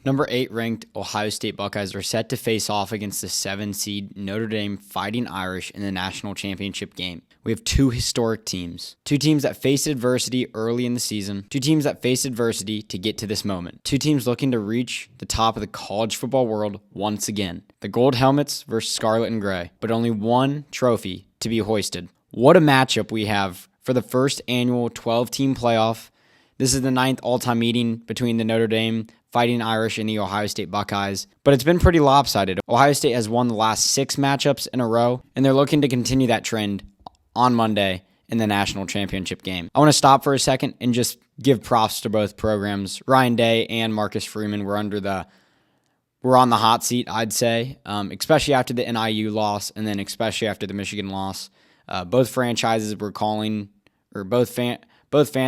Number 8 ranked Ohio State Buckeyes are set to face off against the 7 seed Notre Dame Fighting Irish in the national championship game. We have two historic teams. Two teams that faced adversity early in the season. Two teams that faced adversity to get to this moment. Two teams looking to reach the top of the college football world once again. The Gold Helmets versus Scarlet and Gray, but only one trophy to be hoisted. What a matchup we have for the first annual 12-team playoff. This is the 9th all-time meeting between the Notre Dame Fighting Irish and the Ohio State Buckeyes, but it's been pretty lopsided. Ohio State has won the last 6 matchups in a row, and they're looking to continue that trend on Monday in the national championship game. I want to stop for a second and just give props to both programs. Ryan Day and Marcus Freeman were on the hot seat, I'd say, especially after the NIU loss and then especially after the Michigan loss. Both franchises were calling, or both fan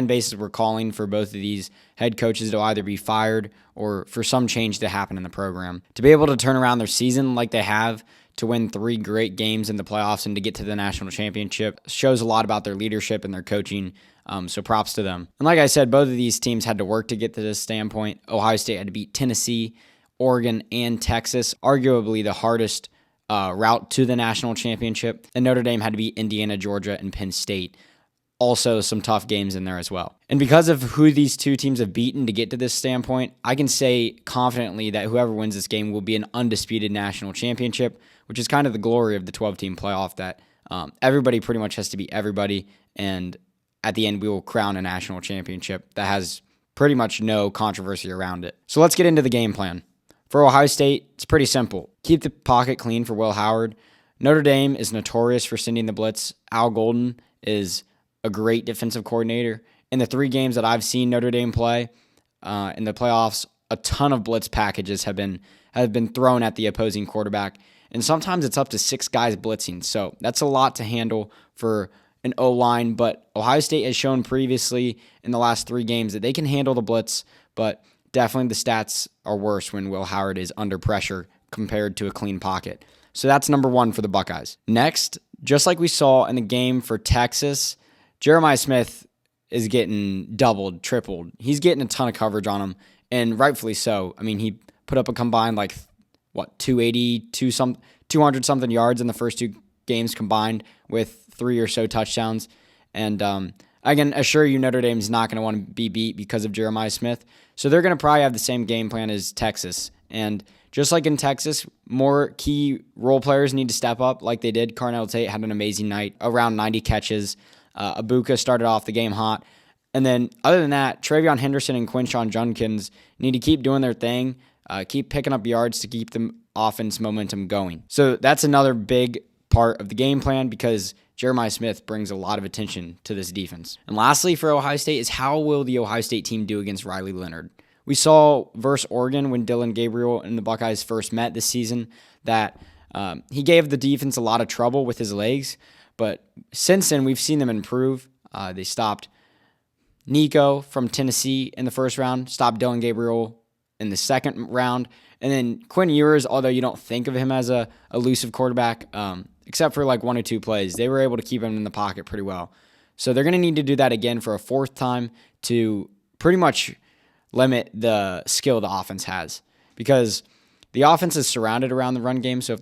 bases were calling for both of these head coaches to either be fired or for some change to happen in the program. To be able to turn around their season like they have, to win 3 great games in the playoffs and to get to the national championship shows a lot about their leadership and their coaching, so props to them. And like I said, both of these teams had to work to get to this standpoint. Ohio State had to beat Tennessee, Oregon, and Texas, arguably the hardest route to the national championship. And Notre Dame had to beat Indiana, Georgia, and Penn State. Also some tough games in there as well. And because of who these two teams have beaten to get to this standpoint, I can say confidently that whoever wins this game will be an undisputed national championship, which is kind of the glory of the 12-team playoff, that everybody pretty much has to beat everybody, and at the end we will crown a national championship that has pretty much no controversy around it. So let's get into the game plan. For Ohio State, it's pretty simple. Keep the pocket clean for Will Howard. Notre Dame is notorious for sending the blitz. Al Golden is a great defensive coordinator. In the 3 games that I've seen Notre Dame play in the playoffs, a ton of blitz packages have been thrown at the opposing quarterback, and sometimes it's up to 6 guys blitzing. So that's a lot to handle for an O-line, but Ohio State has shown previously in the last 3 games that they can handle the blitz, but definitely the stats are worse when Will Howard is under pressure compared to a clean pocket. So that's number 1 for the Buckeyes. Next, just like we saw in the game for Texas, Jeremiah Smith is getting doubled, tripled. He's getting a ton of coverage on him, and rightfully so. I mean, he put up a combined 200-something yards in the first 2 games combined with 3 or so touchdowns. And I can assure you Notre Dame's not going to want to be beat because of Jeremiah Smith. So they're going to probably have the same game plan as Texas. And just like in Texas, more key role players need to step up like they did. Carnell Tate had an amazing night, around 90 catches. Abuka started off the game hot. And then other than that, Travion Henderson and Quinshon Judkins need to keep doing their thing, keep picking up yards to keep the offense momentum going. So that's another big part of the game plan because Jeremiah Smith brings a lot of attention to this defense. And lastly for Ohio State is how will the Ohio State team do against Riley Leonard? We saw versus Oregon when Dylan Gabriel and the Buckeyes first met this season that he gave the defense a lot of trouble with his legs. But since then, we've seen them improve. They stopped Nico from Tennessee in the first round, stopped Dylan Gabriel in the second round, and then Quinn Ewers, although you don't think of him as a elusive quarterback, except for 1 or 2 plays, they were able to keep him in the pocket pretty well. So they're going to need to do that again for a 4th time to pretty much limit the skill the offense has, because the offense is surrounded around the run game, so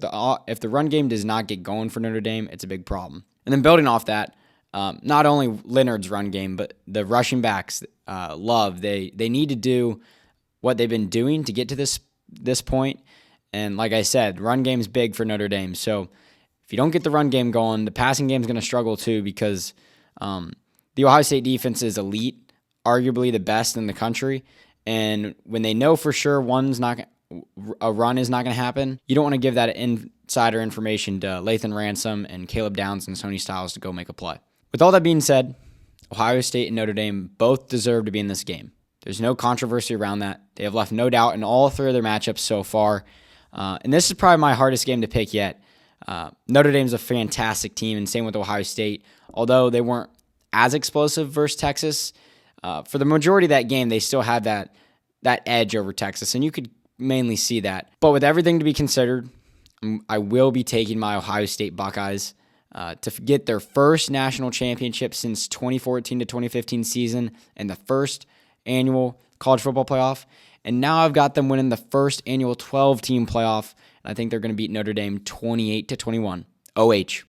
if the run game does not get going for Notre Dame, it's a big problem. And then building off that, not only Leonard's run game, but the rushing backs, they need to do what they've been doing to get to this point. And like I said, run game's big for Notre Dame. So if you don't get the run game going, the passing game's going to struggle too because the Ohio State defense is elite, arguably the best in the country. And when they know for sure a run is not going to happen, you don't want to give that insider information to Lathan Ransom and Caleb Downs and Sony Styles to go make a play. With all that being said, Ohio State and Notre Dame both deserve to be in this game. There's no controversy around that. They have left no doubt in all 3 of their matchups so far. And this is probably my hardest game to pick yet. Notre Dame's a fantastic team, and same with Ohio State. Although they weren't as explosive versus Texas, for the majority of that game, they still had that edge over Texas, and you could mainly see that. But with everything to be considered, I will be taking my Ohio State Buckeyes to get their first national championship since 2014 to 2015 season and the first annual college football playoff. And now I've got them winning the first annual 12-team playoff, and I think they're going to beat Notre Dame 28-21. OH.